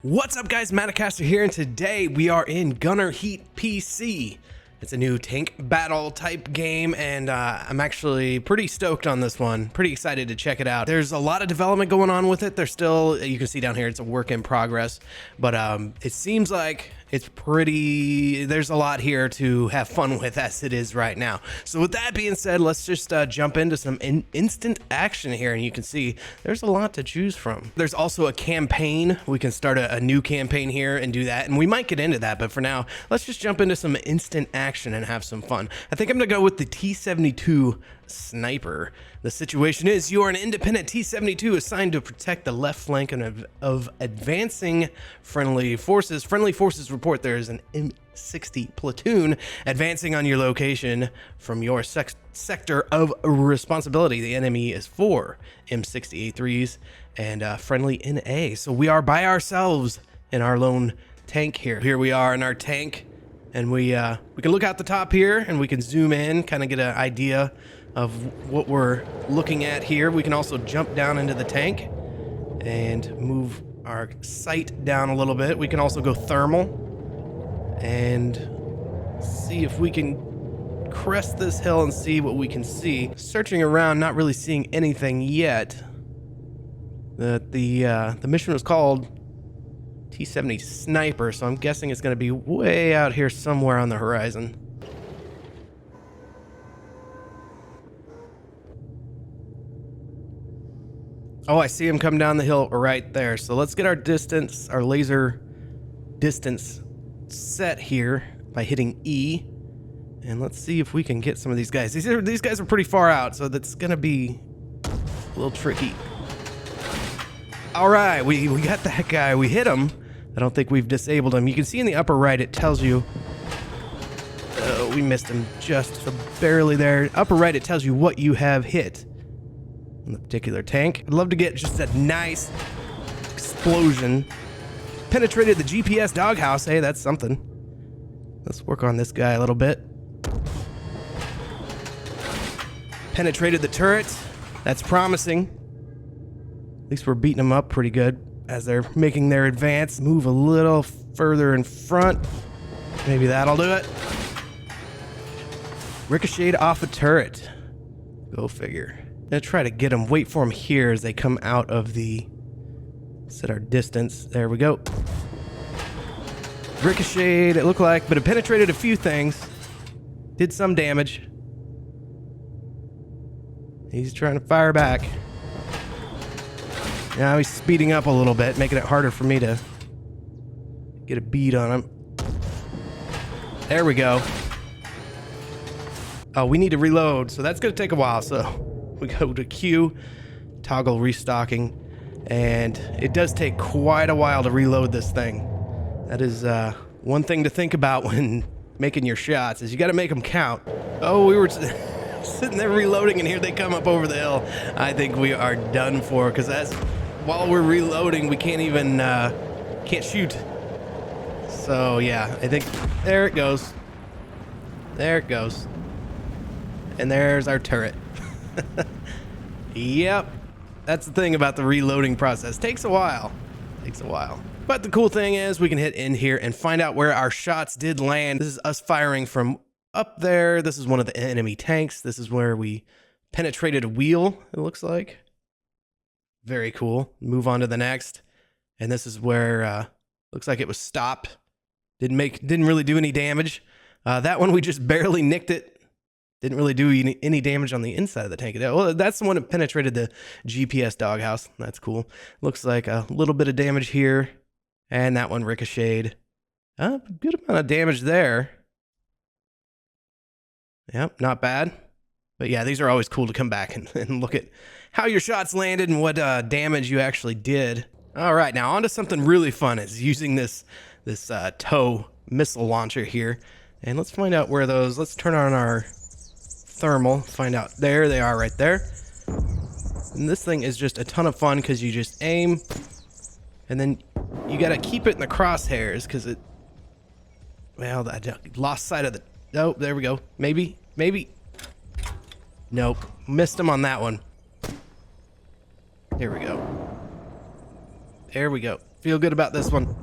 What's up guys, matocaster here, and today we are in Gunnerheatpc. It's a new tank battle type game, and I'm actually pretty stoked on this one. Pretty excited to check it out. There's a lot of development going on with it. There's still, you can see down here, it's a work in progress, but it seems like it's there's a lot here to have fun with as it is right now. So with that being said, let's just jump into some instant action here, and you can see there's a lot to choose from. There's also a campaign. We can start a new campaign here and do that, and we might get into that, but for now, let's just jump into some instant action and have some fun. I think I'm gonna go with the T-72 sniper. The situation is you are an independent T-72 assigned to protect the left flank of advancing friendly forces. Friendly forces report there is an M60 platoon advancing on your location from your sector of responsibility. The enemy is 4 M60 A3s and friendly NA. So we are by ourselves in our lone tank here. Here we are in our tank, and we can look out the top here and we can zoom in, kind of get an idea of what we're looking at here. We can also jump down into the tank and move our sight down a little bit. We can also go thermal and see if we can crest this hill and see what we can see. Searching around, not really seeing anything yet. The mission was called T-70 sniper, so I'm guessing it's going to be way out here somewhere on the horizon. Oh, I see him come down the hill right there. So let's get our distance, our laser distance set here by hitting E. And let's see if we can get some of these guys. These guys are pretty far out, so that's gonna be a little tricky. All right, we got that guy. We hit him. I don't think we've disabled him. You can see in the upper right, it tells you, we missed him just barely there. Upper right, it tells you what you have hit on the particular tank. I'd love to get just a nice explosion. Penetrated the GPS doghouse. Hey, that's something. Let's work on this guy a little bit. Penetrated the turret. That's promising. At least we're beating them up pretty good as they're making their advance. Move a little further in front. Maybe that'll do it. Ricocheted off a turret. Go figure. Gonna try to get them. Wait for them here as they come out of the... Set our distance. There we go. Ricocheted, it looked like, but it penetrated a few things. Did some damage. He's trying to fire back. Now he's speeding up a little bit, making it harder for me to get a bead on him. There we go. Oh, we need to reload, so that's gonna take a while, so we go to Q, toggle restocking, and it does take quite a while to reload this thing. That is one thing to think about when making your shots, is you gotta make them count. Oh, we were sitting there reloading, and here they come up over the hill. I think we are done for, because while we're reloading, we can't even, can't shoot. So yeah, I think, there it goes. There it goes. And there's our turret. Yep. That's the thing about the reloading process. Takes a while. Takes a while. But the cool thing is we can hit in here and find out where our shots did land. This is us firing from up there. This is one of the enemy tanks. This is where we penetrated a wheel, it looks like. Very cool. Move on to the next. And this is where looks like it was stopped. Didn't really do any damage. That one we just barely nicked it. Didn't really do any damage on the inside of the tank. Well, that's the one that penetrated the GPS doghouse. That's cool. Looks like a little bit of damage here. And that one ricocheted. Good amount of damage there. Yep, not bad. But yeah, these are always cool to come back and look at how your shots landed and what damage you actually did. All right, now on to something really fun. Is using this tow missile launcher here. And let's find out where those, let's turn on our thermal, find out. There they are right there. And this thing is just a ton of fun because you just aim and then you got to keep it in the crosshairs because it, well, I lost sight of the, oh, there we go. Maybe. Nope. Missed him on that one. There we go. There we go. Feel good about this one.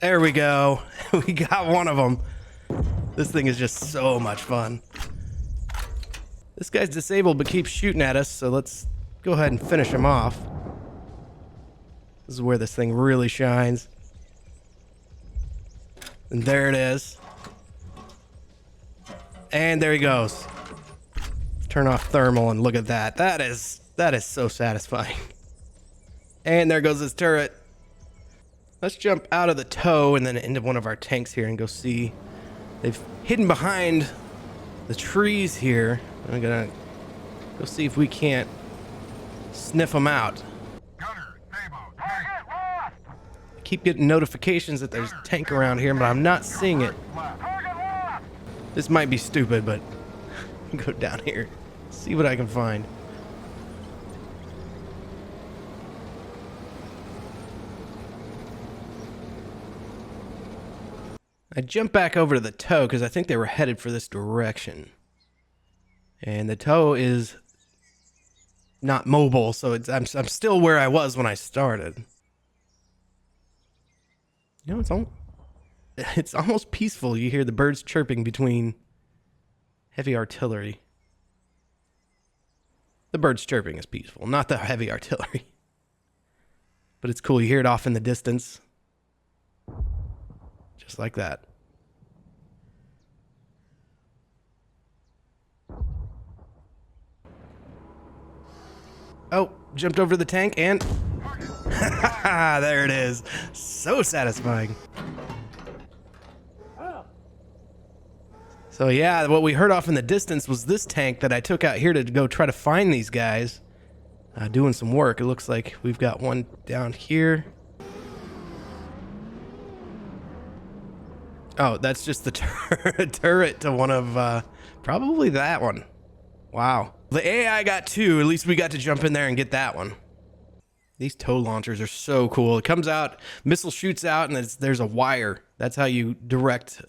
There we go. We got one of them. This thing is just so much fun. This guy's disabled but keeps shooting at us, so let's go ahead and finish him off. This is where this thing really shines. And there it is. And there he goes. Turn off thermal and look at that. That is so satisfying. And there goes his turret. Let's jump out of the tow and then into one of our tanks here and go see. They've hidden behind the trees here. I'm gonna go see if we can't sniff them out. I keep getting notifications that there's a tank around here, but I'm not seeing it. This might be stupid, but go down here, see what I can find. I jumped back over to the tow because I think they were headed for this direction. And the tow is not mobile, so I'm still where I was when I started. You know, it's almost peaceful. You hear the birds chirping between heavy artillery. The birds chirping is peaceful, not the heavy artillery. But it's cool. You hear it off in the distance. Just like that. Oh, jumped over the tank and there it is. So satisfying. So yeah, what we heard off in the distance was this tank that I took out here to go try to find these guys doing some work. It looks like we've got one down here. Oh, that's just the turret to one of probably that one. Wow. The AI got two. At least we got to jump in there and get that one. These tow launchers are so cool. It comes out, missile shoots out, and there's a wire. That's how you direct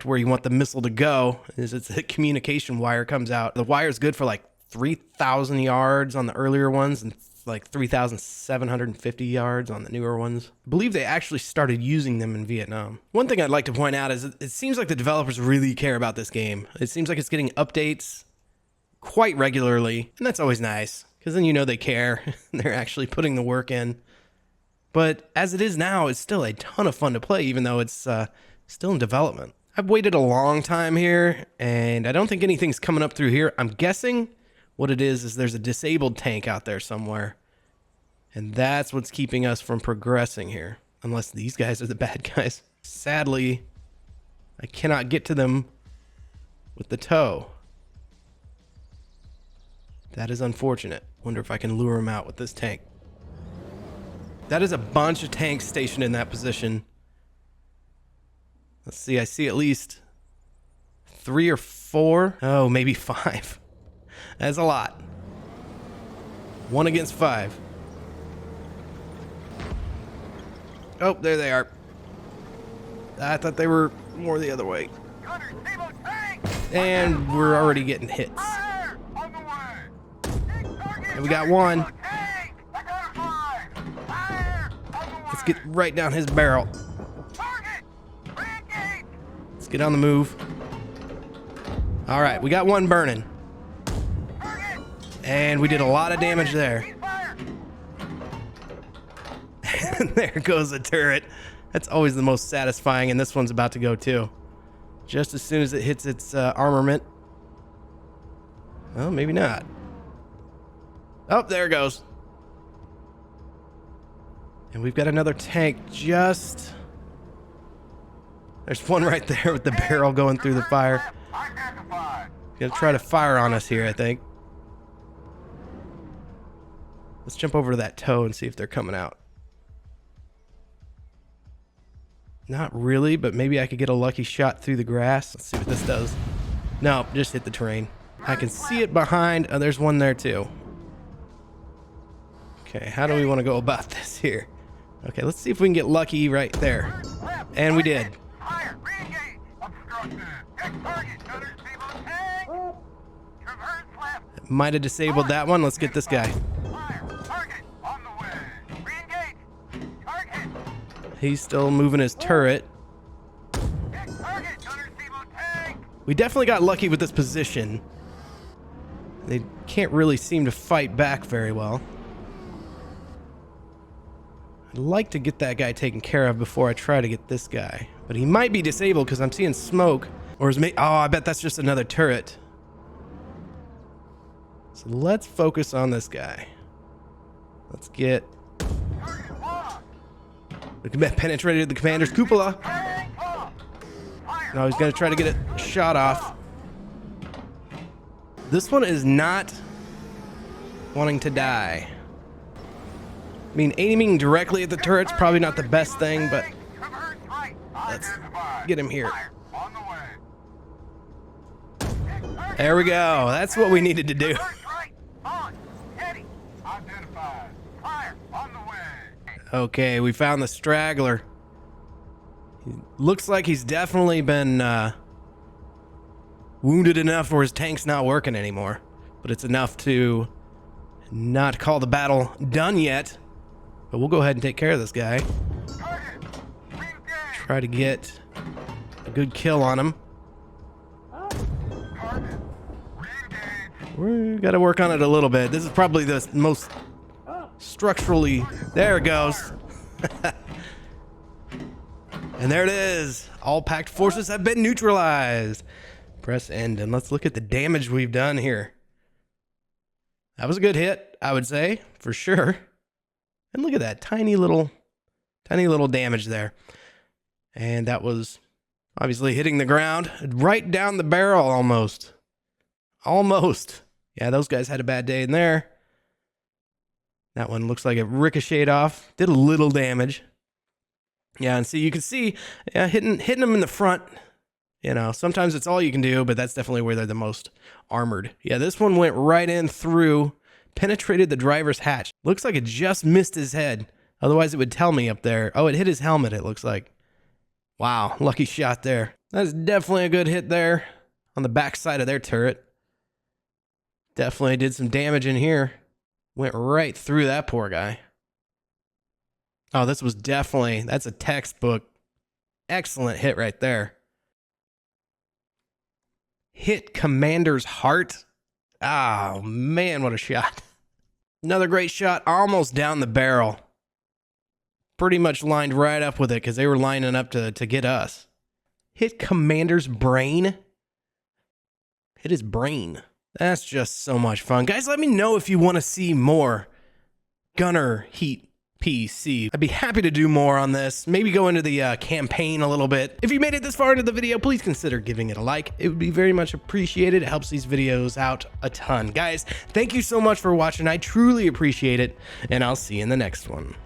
where you want the missile to go. It's a communication wire comes out. The wire is good for like 3,000 yards on the earlier ones and like 3,750 yards on the newer ones. I believe they actually started using them in Vietnam. One thing I'd like to point out is it seems like the developers really care about this game. It seems like it's getting updates quite regularly, and that's always nice, because then you know they care. They're actually putting the work in. But as it is now, it's still a ton of fun to play, even though it's still in development. I've waited a long time here, and I don't think anything's coming up through here. I'm guessing what it is there's a disabled tank out there somewhere. And that's what's keeping us from progressing here. Unless these guys are the bad guys. Sadly, I cannot get to them with the tow. That is unfortunate. Wonder if I can lure them out with this tank. That is a bunch of tanks stationed in that position. Let's see, I see at least 3 or 4. Oh, maybe 5. That's a lot. 1 against 5. Oh, there they are. I thought they were more the other way. And we're already getting hits. And we got one. Let's get right down his barrel. Let's get on the move. All right, we got one burning. And we did a lot of damage there. And there goes the turret. That's always the most satisfying, and this one's about to go too. Just as soon as it hits its armament. Well, maybe not. Oh, there it goes. And we've got another tank just... There's one right there with the barrel going through the fire. Gonna try to fire on us here, I think. Let's jump over to that tow and see if they're coming out. Not really, but maybe I could get a lucky shot through the grass. Let's see what this does. No, just hit the terrain. I can see it behind. Oh, there's one there too. Okay, how do we want to go about this here? Okay, let's see if we can get lucky right there. And we did. Might have disabled that one. Let's get this guy. He's still moving his turret. We definitely got lucky with this position. They can't really seem to fight back very well. I'd like to get that guy taken care of before I try to get this guy. But he might be disabled because I'm seeing smoke. Or is oh, I bet that's just another turret. So let's focus on this guy. Let's get... penetrated the commander's cupola. No, he's going to try to get a shot off. This one is not wanting to die. I mean, aiming directly at the turret's probably not the best thing, but let's get him here. There we go. That's what we needed to do. Okay, we found the straggler. He looks like he's definitely been wounded enough where his tank's not working anymore. But it's enough to not call the battle done yet. But we'll go ahead and take care of this guy. Try to get a good kill on him. We gotta work on it a little bit. This is probably the most structurally... There it goes. And there it is. All packed forces have been neutralized. Press end and let's look at the damage we've done here. That was a good hit, I would say, for sure. And look at that tiny little damage there. And that was obviously hitting the ground right down the barrel almost. Almost. Yeah, those guys had a bad day in there. That one looks like it ricocheted off. Did a little damage. Yeah, and see, you can see hitting them in the front. You know, sometimes it's all you can do, but that's definitely where they're the most armored. Yeah, this one went right in through, penetrated the driver's hatch. Looks like it just missed his head. Otherwise, it would tell me up there. Oh, it hit his helmet, it looks like. Wow, lucky shot there. That's definitely a good hit there on the back side of their turret. Definitely did some damage in here. Went right through that poor guy. Oh, this was definitely, that's a textbook. Excellent hit right there. Hit commander's heart. Oh, man, what a shot. Another great shot, almost down the barrel. Pretty much lined right up with it because they were lining up to get us. Hit commander's brain. Hit his brain. That's just so much fun. Guys, let me know if you want to see more Gunnerheatpc. I'd be happy to do more on this. Maybe go into the campaign a little bit. If you made it this far into the video, please consider giving it a like. It would be very much appreciated. It helps these videos out a ton. Guys, thank you so much for watching. I truly appreciate it, and I'll see you in the next one.